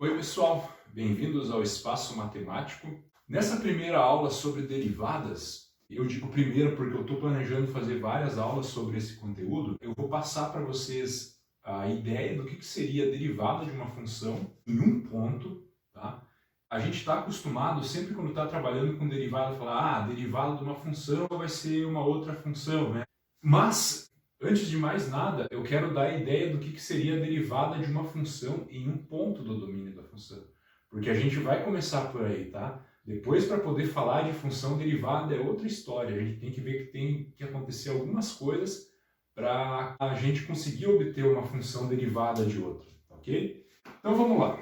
Oi pessoal, bem-vindos ao Espaço Matemático. Nessa primeira aula sobre derivadas, eu digo primeira porque eu estou planejando fazer várias aulas sobre esse conteúdo, eu vou passar para vocês a ideia do que seria a derivada de uma função em um ponto, tá? A gente está acostumado, sempre quando está trabalhando com derivada, falar, a derivada de uma função vai ser uma outra função, né? Mas antes de mais nada, eu quero dar a ideia do que seria a derivada de uma função em um ponto do domínio da função. Porque a gente vai começar por aí, tá? Depois, para poder falar de função derivada, é outra história. A gente tem que ver que tem que acontecer algumas coisas para a gente conseguir obter uma função derivada de outra, ok? Então vamos lá.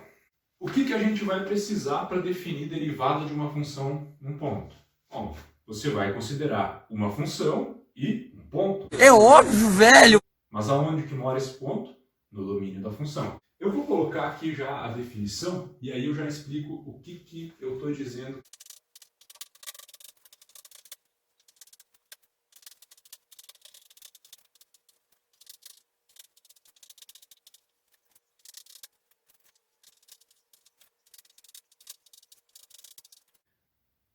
O que a gente vai precisar para definir derivada de uma função num ponto? Bom, você vai considerar uma função e um ponto. É óbvio, velho! Mas aonde que mora esse ponto? No domínio da função. Eu vou colocar aqui já a definição e aí eu já explico o que eu estou dizendo.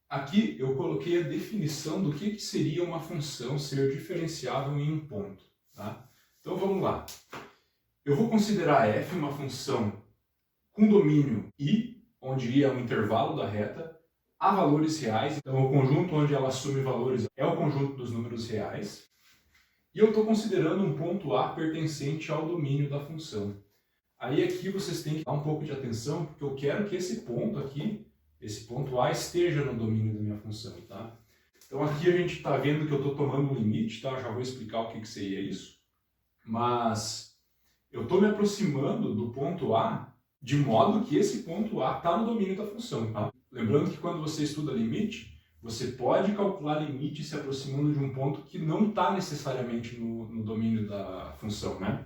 Aqui eu coloquei a definição do que seria uma função ser diferenciável em um ponto. Tá? Então vamos lá. Eu vou considerar f uma função com domínio I, onde I é um intervalo da reta, a valores reais. Então o conjunto onde ela assume valores é o conjunto dos números reais. E eu estou considerando um ponto A pertencente ao domínio da função. Aí aqui vocês têm que dar um pouco de atenção, porque eu quero que esse ponto aqui, esse ponto A, esteja no domínio da minha função, tá? Então aqui a gente está vendo que eu estou tomando um limite, tá? Eu já vou explicar o que seria isso. Mas eu estou me aproximando do ponto A de modo que esse ponto A está no domínio da função, tá? Lembrando que quando você estuda limite, você pode calcular limite se aproximando de um ponto que não está necessariamente no domínio da função, né?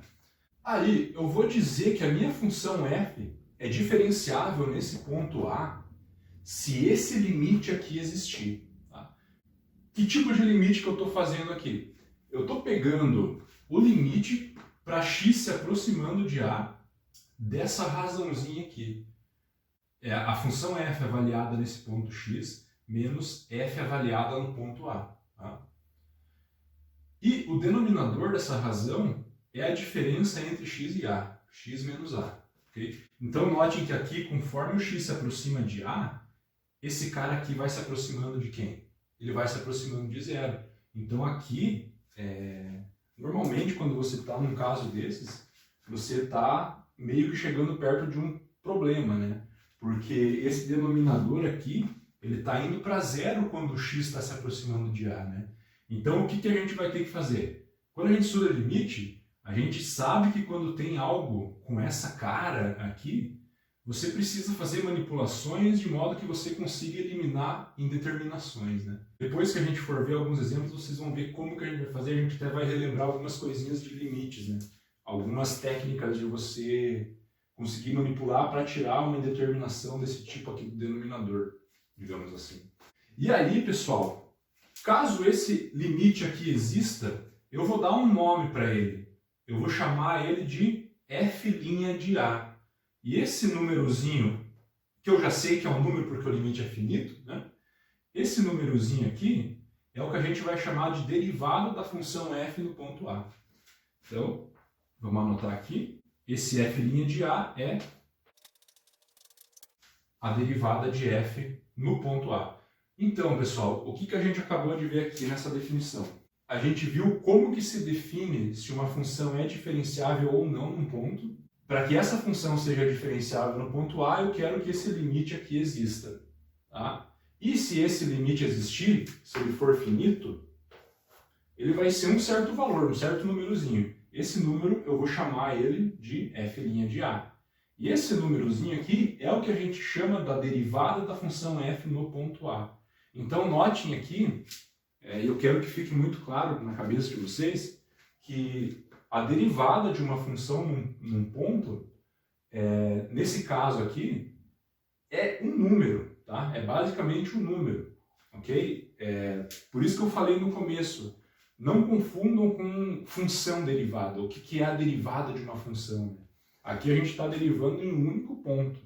Aí eu vou dizer que a minha função f é diferenciável nesse ponto A se esse limite aqui existir. Tá? Que tipo de limite que eu estou fazendo aqui? Eu estou pegando o limite para x se aproximando de A dessa razãozinha aqui. A função f avaliada nesse ponto x menos f avaliada no ponto A. Tá? E o denominador dessa razão é a diferença entre x e A, x menos A. Okay? Então notem que aqui, conforme o x se aproxima de A, esse cara aqui vai se aproximando de quem? Ele vai se aproximando de zero. Então aqui, normalmente quando você está num caso desses, você está meio que chegando perto de um problema, né? Porque esse denominador aqui, ele está indo para zero quando o x está se aproximando de A, né? Então o que a gente vai ter que fazer? Quando a gente estuda limite, a gente sabe que quando tem algo com essa cara aqui, você precisa fazer manipulações de modo que você consiga eliminar indeterminações, né? Depois que a gente for ver alguns exemplos, vocês vão ver como que a gente vai fazer. A gente até vai relembrar algumas coisinhas de limites, né? Algumas técnicas de você conseguir manipular para tirar uma indeterminação desse tipo aqui do denominador, digamos assim. E aí, pessoal, caso esse limite aqui exista, eu vou dar um nome para ele. Eu vou chamar ele de f' de A. E esse númerozinho, que eu já sei que é um número porque o limite é finito, né? Esse númerozinho aqui é o que a gente vai chamar de derivada da função f no ponto A. Então, vamos anotar aqui. Esse f' de A é a derivada de f no ponto A. Então, pessoal, o que a gente acabou de ver aqui nessa definição? A gente viu como que se define se uma função é diferenciável ou não num ponto. Para que essa função seja diferenciável no ponto A, eu quero que esse limite aqui exista. Tá? E se esse limite existir, se ele for finito, ele vai ser um certo valor, um certo númerozinho. Esse número eu vou chamar ele de f' de A. E esse númerozinho aqui é o que a gente chama da derivada da função f no ponto A. Então notem aqui, eu quero que fique muito claro na cabeça de vocês, que a derivada de uma função num ponto, nesse caso aqui, é um número, tá? É basicamente um número, ok? Por isso que eu falei no começo, não confundam com função derivada. O que é a derivada de uma função? Aqui a gente está derivando em um único ponto,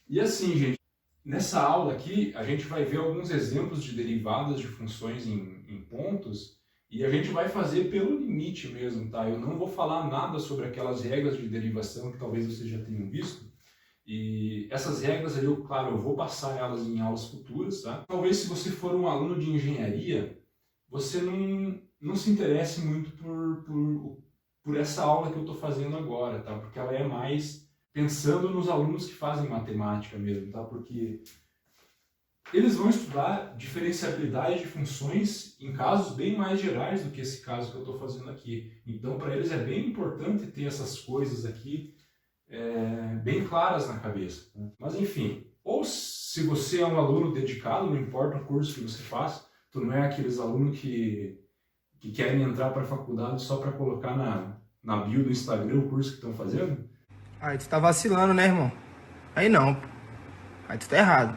E assim, gente, nessa aula aqui a gente vai ver alguns exemplos de derivadas de funções em pontos e a gente vai fazer pelo limite mesmo, tá? Eu não vou falar nada sobre aquelas regras de derivação que talvez vocês já tenham visto. E essas regras aí, claro, eu vou passar elas em aulas futuras, tá? Talvez se você for um aluno de engenharia, você não se interesse muito por essa aula que eu estou fazendo agora, tá? Porque ela é mais pensando nos alunos que fazem matemática mesmo, tá? Porque eles vão estudar diferenciabilidade de funções em casos bem mais gerais do que esse caso que eu estou fazendo aqui. Então, para eles é bem importante ter essas coisas aqui bem claras na cabeça, né? Mas enfim, ou se você é um aluno dedicado, não importa o curso que você faz, tu não é aqueles alunos que querem entrar para a faculdade só para colocar na bio do Instagram o curso que estão fazendo. Aí tu tá vacilando, né, irmão? Aí não. Aí tu tá errado.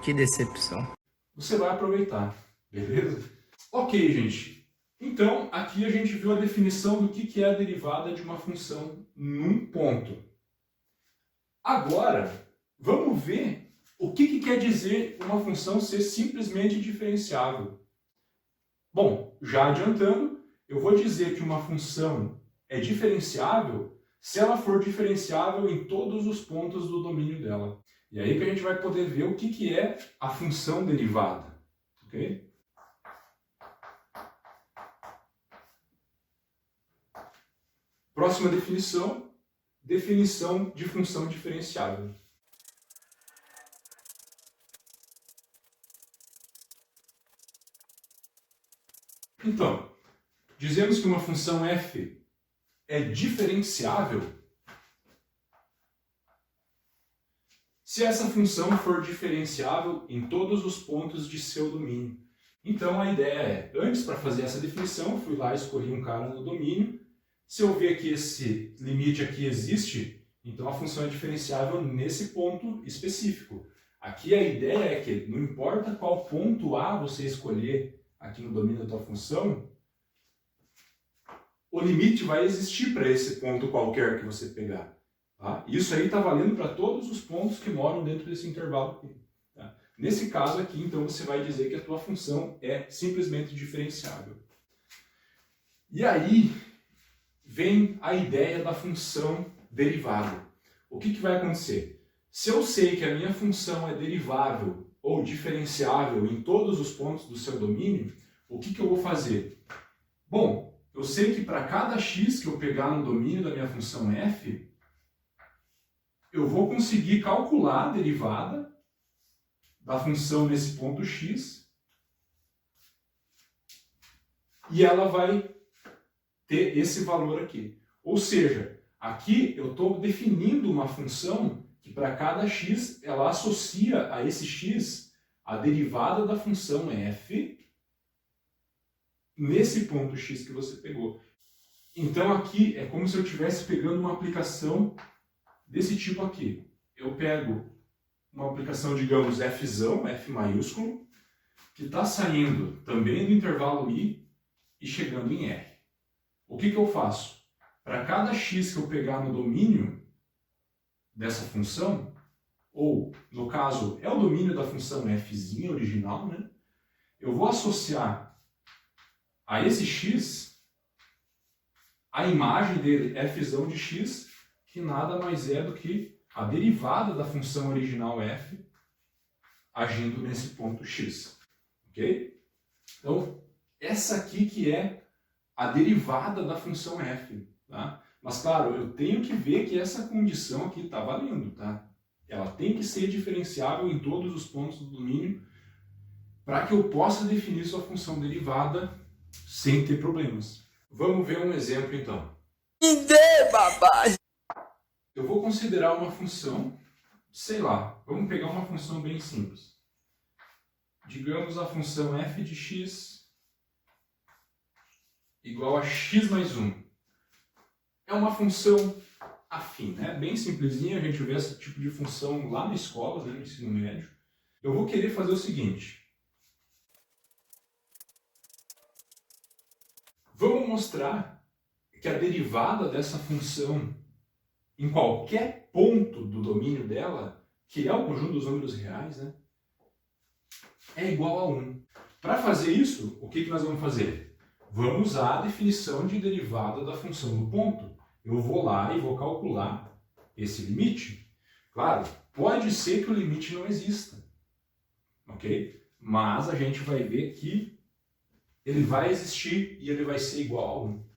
Que decepção. Você vai aproveitar, beleza? Ok, gente. Então, aqui a gente viu a definição do que é a derivada de uma função num ponto. Agora, vamos ver o que quer dizer uma função ser simplesmente diferenciável. Bom, já adiantando, eu vou dizer que uma função é diferenciável se ela for diferenciável em todos os pontos do domínio dela. E aí que a gente vai poder ver o que é a função derivada, ok? Próxima definição, definição de função diferenciável. Então, dizemos que uma função f é diferenciável se essa função for diferenciável em todos os pontos de seu domínio. Então a ideia é, antes para fazer essa definição, eu fui lá e escolhi um cara no domínio. Se eu ver que esse limite aqui existe, então a função é diferenciável nesse ponto específico. Aqui a ideia é que não importa qual ponto A você escolher aqui no domínio da tua função, o limite vai existir para esse ponto qualquer que você pegar. Tá? Isso aí está valendo para todos os pontos que moram dentro desse intervalo aqui. Tá? Nesse caso aqui, então, você vai dizer que a tua função é simplesmente diferenciável. E aí vem a ideia da função derivada. O que vai acontecer? Se eu sei que a minha função é derivável ou diferenciável em todos os pontos do seu domínio, o que eu vou fazer? Bom, eu sei que para cada x que eu pegar no domínio da minha função f, eu vou conseguir calcular a derivada da função nesse ponto x e ela vai ter esse valor aqui. Ou seja, aqui eu estou definindo uma função que para cada x ela associa a esse x a derivada da função f nesse ponto x que você pegou. Então aqui é como se eu estivesse pegando uma aplicação desse tipo aqui. Eu pego uma aplicação, digamos, Fzão, F maiúsculo, que está saindo também do intervalo I e chegando em R. O que eu faço? Para cada x que eu pegar no domínio dessa função, ou, no caso, é o domínio da função fzinha original, né? Eu vou associar a esse x a imagem dele, fzão de x, que nada mais é do que a derivada da função original f agindo nesse ponto x. Ok? Então, essa aqui que é a derivada da função f. Tá? Mas, claro, eu tenho que ver que essa condição aqui está valendo. Tá? Ela tem que ser diferenciável em todos os pontos do domínio para que eu possa definir sua função derivada sem ter problemas. Vamos ver um exemplo, então. Eu vou considerar uma função, sei lá, vamos pegar uma função bem simples. Digamos a função f de x igual a x mais 1. É uma função afim, né? Bem simplesinha, a gente vê esse tipo de função lá na escola, né, no ensino médio. Eu vou querer fazer o seguinte. Vamos mostrar que a derivada dessa função em qualquer ponto do domínio dela, que é o conjunto dos números reais, né, é igual a 1. Para fazer isso, o que nós vamos fazer? Vamos usar a definição de derivada da função do ponto. Eu vou lá e vou calcular esse limite. Claro, pode ser que o limite não exista, ok? Mas a gente vai ver que ele vai existir e ele vai ser igual a 1.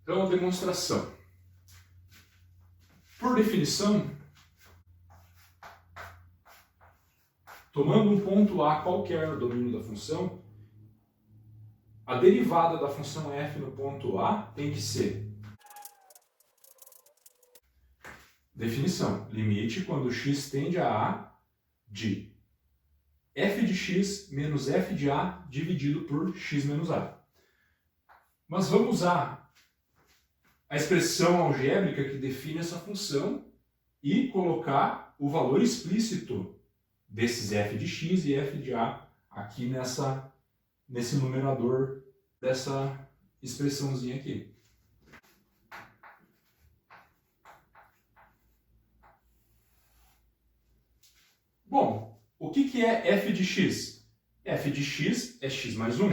Então, a demonstração. Por definição, tomando um ponto A qualquer no domínio da função, a derivada da função f no ponto A tem que ser definição, limite quando x tende a de f de x menos f de a dividido por x menos a. Mas vamos usar a expressão algébrica que define essa função e colocar o valor explícito desses f de x e f de a aqui nesse numerador dessa expressãozinha aqui. Bom, o que é f de x? F de x é x mais 1.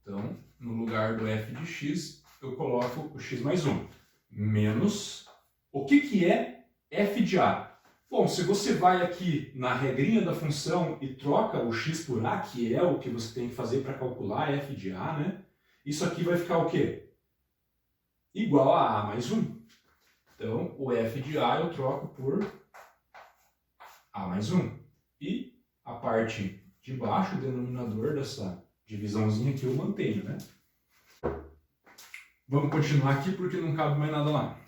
Então, no lugar do f de x, eu coloco o x mais 1. Menos, o que é f de a? Bom, se você vai aqui na regrinha da função e troca o x por a, que é o que você tem que fazer para calcular f de a, né? Isso aqui vai ficar o quê? Igual a mais 1. Então, o f de a eu troco por a mais 1. E a parte de baixo, o denominador dessa divisãozinha aqui eu mantenho, né? Vamos continuar aqui porque não cabe mais nada lá.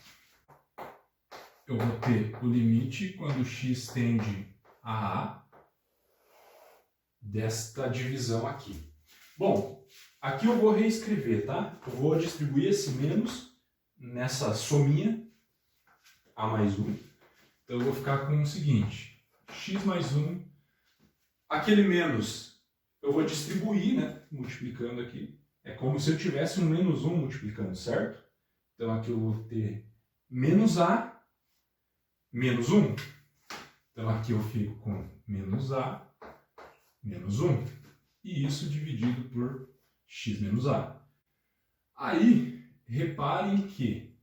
Eu vou ter o limite quando x tende a desta divisão aqui. Bom, aqui eu vou reescrever, tá? Eu vou distribuir esse menos nessa sominha a mais 1. Então eu vou ficar com o seguinte, x mais 1, aquele menos eu vou distribuir, né? Multiplicando aqui. É como se eu tivesse um menos 1 multiplicando, certo? Então aqui eu vou ter menos a menos 1. Então aqui eu fico com menos a menos 1. E isso dividido por x menos a. Aí, reparem que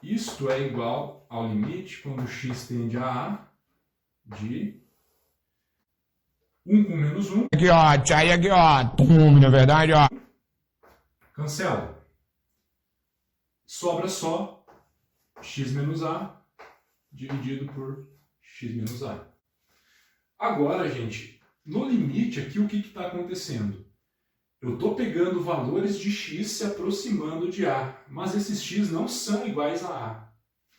isto é igual ao limite quando x tende a de 1 com menos 1. Aqui, ó, tchai, aqui, ó. Pum, na verdade, ó. Cancela. Sobra só x menos a dividido por x menos a. Agora, gente, no limite aqui, o que está acontecendo? Eu estou pegando valores de x se aproximando de a, mas esses x não são iguais a a. Tá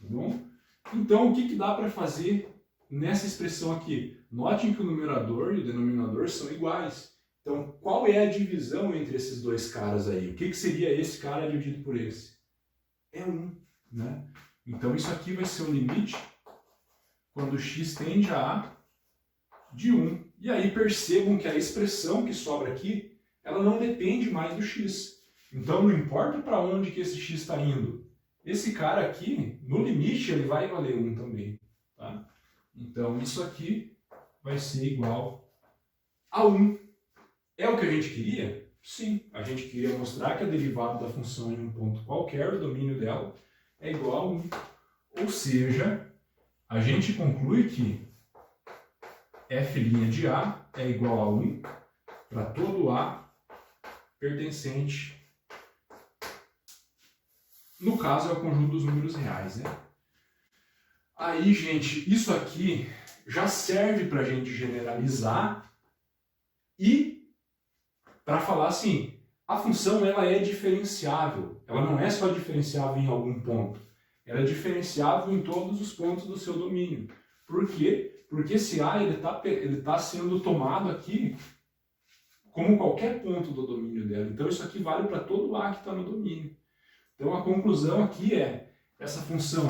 bom? Então, o que dá para fazer nessa expressão aqui? Notem que o numerador e o denominador são iguais. Então, qual é a divisão entre esses dois caras aí? O que seria esse cara dividido por esse? É 1, né? Então, isso aqui vai ser o limite quando x tende a de 1. E aí percebam que a expressão que sobra aqui, ela não depende mais do x. Então, não importa para onde que esse x está indo. Esse cara aqui, no limite, ele vai valer 1 também. Tá? Então, isso aqui vai ser igual a 1. É o que a gente queria? Sim, a gente queria mostrar que a derivada da função em um ponto qualquer, o domínio dela, é igual a 1. Ou seja, a gente conclui que f' de a é igual a 1 para todo a pertencente, no caso é o conjunto dos números reais, né? Aí, gente, isso aqui já serve para a gente generalizar e para falar assim, a função ela é diferenciável, ela não é só diferenciável em algum ponto, ela é diferenciável em todos os pontos do seu domínio. Por quê? Porque esse A ele tá sendo tomado aqui como qualquer ponto do domínio dela. Então isso aqui vale para todo A que está no domínio. Então a conclusão aqui é, essa função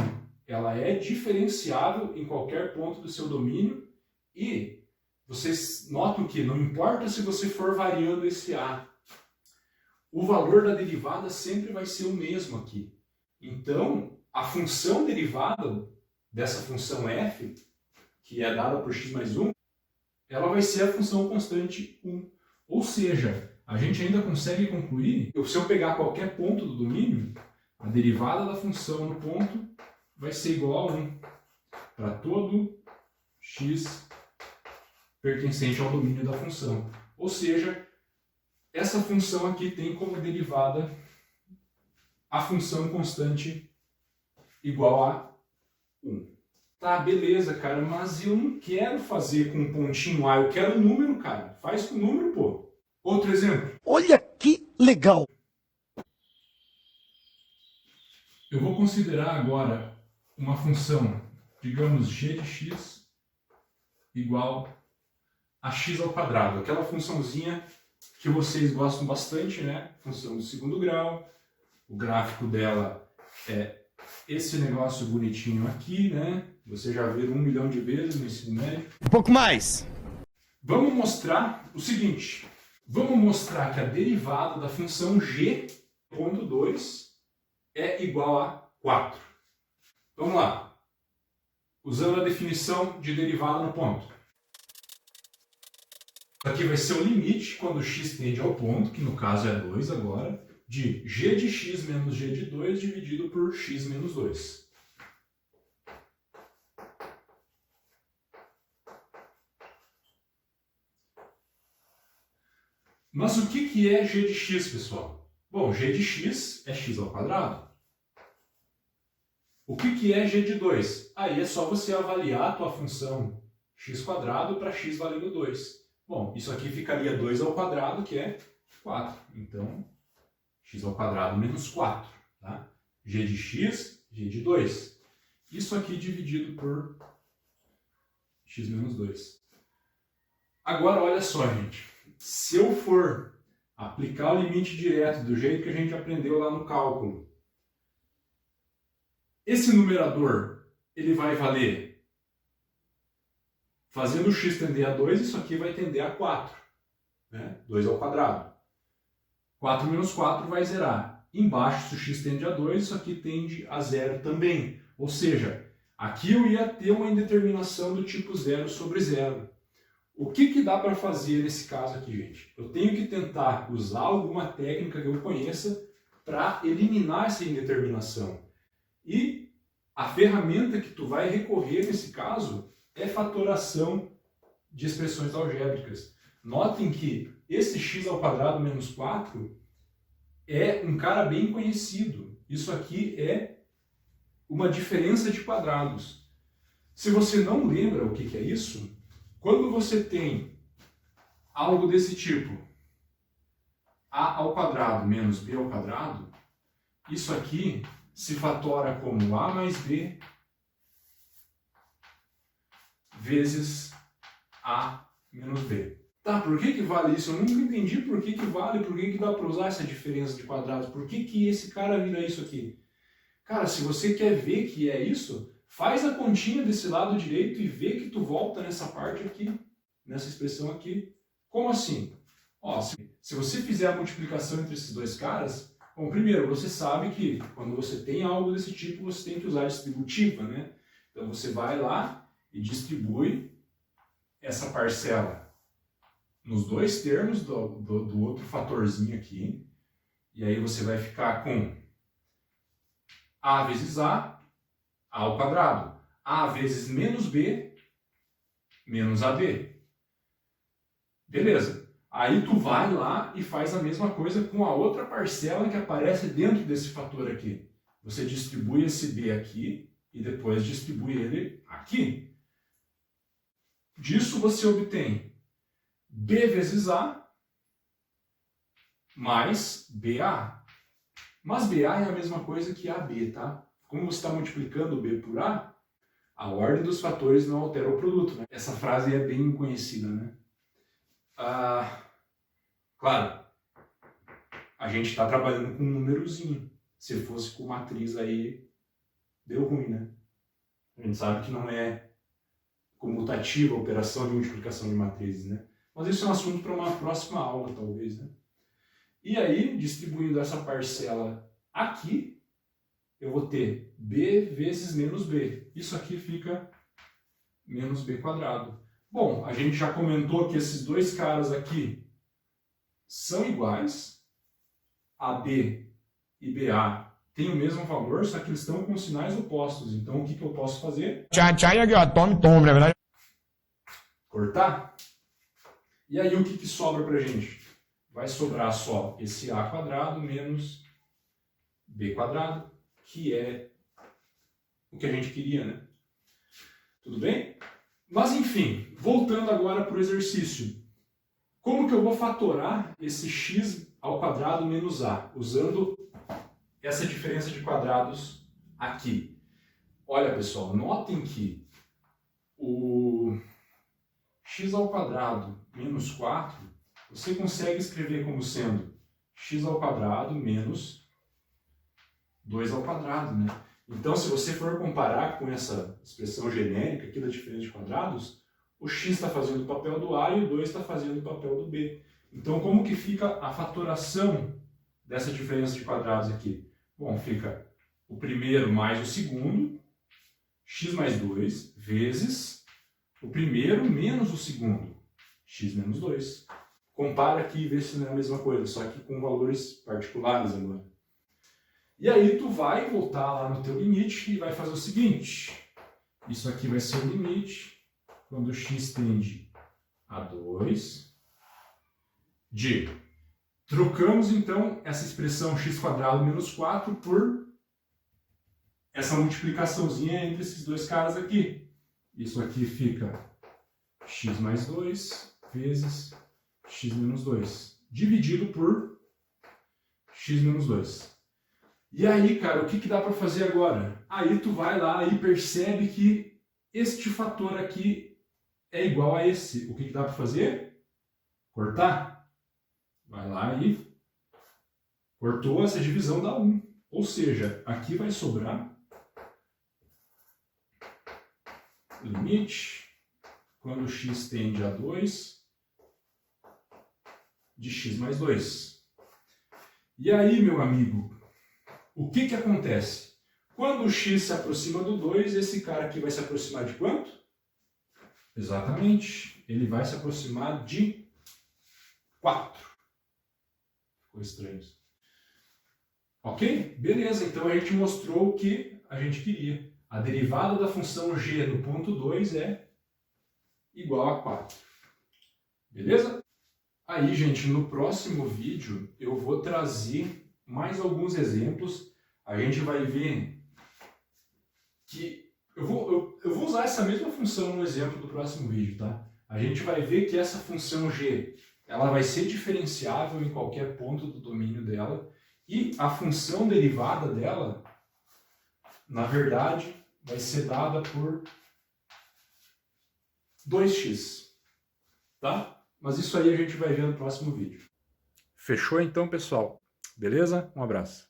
ela é diferenciável em qualquer ponto do seu domínio e vocês notam que não importa se você for variando esse A, o valor da derivada sempre vai ser o mesmo aqui. Então, a função derivada dessa função f, que é dada por x mais 1, ela vai ser a função constante 1. Ou seja, a gente ainda consegue concluir que se eu pegar qualquer ponto do domínio, a derivada da função no ponto vai ser igual a 1 para todo x pertencente ao domínio da função. Ou seja, essa função aqui tem como derivada a função constante igual a 1. Tá, beleza, cara, mas eu não quero fazer com um pontinho A, eu quero o número, cara. Faz com o número, pô. Outro exemplo. Olha que legal! Eu vou considerar agora uma função, digamos, g de x igual a x ao quadrado. Aquela funçãozinha que vocês gostam bastante, né? Função do segundo grau. O gráfico dela é esse negócio bonitinho aqui, né? Você já viu 1 milhão de vezes no ensino médio. Um pouco mais! Vamos mostrar o seguinte. Vamos mostrar que a derivada da função g, ponto 2, é igual a 4. Vamos lá. Usando a definição de derivada no ponto. Aqui vai ser o limite quando x tende ao ponto, que no caso é 2 agora, de g de x menos g de 2 dividido por x menos 2. Mas o que é g de x, pessoal? Bom, g de x é x ao quadrado. O que é g de 2? Aí é só você avaliar a tua função x quadrado para x valendo 2. Bom, isso aqui ficaria 2 ao quadrado, que é 4. Então, x ao quadrado menos 4. Tá? G de x, g de 2. Isso aqui dividido por x menos 2. Agora, olha só, gente. Se eu for aplicar o limite direto do jeito que a gente aprendeu lá no cálculo, esse numerador ele vai valer, fazendo o x tender a 2, isso aqui vai tender a 4. Né? 2 ao quadrado. 4 menos 4 vai zerar. Embaixo, se o x tende a 2, isso aqui tende a 0 também. Ou seja, aqui eu ia ter uma indeterminação do tipo 0 sobre 0. O que dá para fazer nesse caso aqui, gente? Eu tenho que tentar usar alguma técnica que eu conheça para eliminar essa indeterminação. E a ferramenta que tu vai recorrer nesse caso é fatoração de expressões algébricas. Notem que esse x ao quadrado menos 4 é um cara bem conhecido. Isso aqui é uma diferença de quadrados. Se você não lembra o que é isso, quando você tem algo desse tipo, a ao quadrado menos b ao quadrado, isso aqui se fatora como a mais b vezes a menos b. Tá, por que vale isso? Eu nunca entendi por que vale, por que dá para usar essa diferença de quadrados, por que esse cara vira isso aqui. Cara, se você quer ver que é isso, faz a continha desse lado direito e vê que tu volta nessa parte aqui, nessa expressão aqui. Como assim? Ó, se você fizer a multiplicação entre esses dois caras, bom, primeiro, você sabe que quando você tem algo desse tipo, você tem que usar a distributiva, né? Então você vai lá e distribui essa parcela nos dois termos do outro fatorzinho aqui. E aí você vai ficar com a vezes a ao quadrado. A vezes menos b, menos ab. Beleza. Aí tu vai lá e faz a mesma coisa com a outra parcela que aparece dentro desse fator aqui. Você distribui esse b aqui e depois distribui ele aqui. Disso você obtém b vezes a mais ba. Mas ba é a mesma coisa que ab, tá? Como você está multiplicando b por a ordem dos fatores não altera o produto. Né? Essa frase é bem conhecida, né? Claro, a gente está trabalhando com um númerozinho. Se fosse com matriz aí, deu ruim, né? A gente sabe que não é comutativa a operação de multiplicação de matrizes, né? Mas isso é um assunto para uma próxima aula, talvez, né? E aí, distribuindo essa parcela aqui, eu vou ter b vezes menos b. Isso aqui fica menos b quadrado. Bom, a gente já comentou que esses dois caras aqui são iguais. AB e BA têm o mesmo valor, só que eles estão com sinais opostos. Então, o que eu posso fazer? Tchau, e aqui, ó, tome, na verdade. Cortar. E aí, o que sobra pra gente? Vai sobrar só esse a quadrado menos b quadrado, que é o que a gente queria, né? Tudo bem? Mas, enfim, voltando agora para o exercício. Como que eu vou fatorar esse x ao quadrado menos a, usando essa diferença de quadrados aqui? Olha, pessoal, notem que o x ao quadrado menos 4, você consegue escrever como sendo x ao quadrado menos 2 ao quadrado, né? Então, se você for comparar com essa expressão genérica aqui da diferença de quadrados, o x está fazendo o papel do a e o 2 está fazendo o papel do b. Então, como que fica a fatoração dessa diferença de quadrados aqui? Bom, fica o primeiro mais o segundo, x mais 2, vezes o primeiro menos o segundo, x menos 2. Compara aqui e vê se não é a mesma coisa, só que com valores particulares agora. E aí tu vai voltar lá no teu limite e vai fazer o seguinte. Isso aqui vai ser o limite quando x tende a 2 de... Trocamos então essa expressão x² menos 4 por essa multiplicaçãozinha entre esses dois caras aqui. Isso aqui fica x mais 2 vezes x menos 2, dividido por x menos 2. E aí, cara, o que dá para fazer agora? Aí tu vai lá e percebe que este fator aqui é igual a esse. O que dá para fazer? Cortar. Vai lá e cortou essa divisão da 1. Ou seja, aqui vai sobrar limite quando x tende a 2 de x mais 2. E aí, meu amigo, o que acontece? Quando o x se aproxima do 2, esse cara aqui vai se aproximar de quanto? Exatamente, ele vai se aproximar de 4. Ficou estranho isso. Ok? Beleza, então a gente mostrou o que a gente queria. A derivada da função g no ponto 2 é igual a 4. Beleza? Aí, gente, no próximo vídeo eu vou trazer mais alguns exemplos. A gente vai ver que... Eu vou usar essa mesma função no exemplo do próximo vídeo, tá? A gente vai ver que essa função g, ela vai ser diferenciável em qualquer ponto do domínio dela. E a função derivada dela, na verdade, vai ser dada por 2x, tá? Mas isso aí a gente vai ver no próximo vídeo. Fechou então, pessoal? Beleza? Um abraço.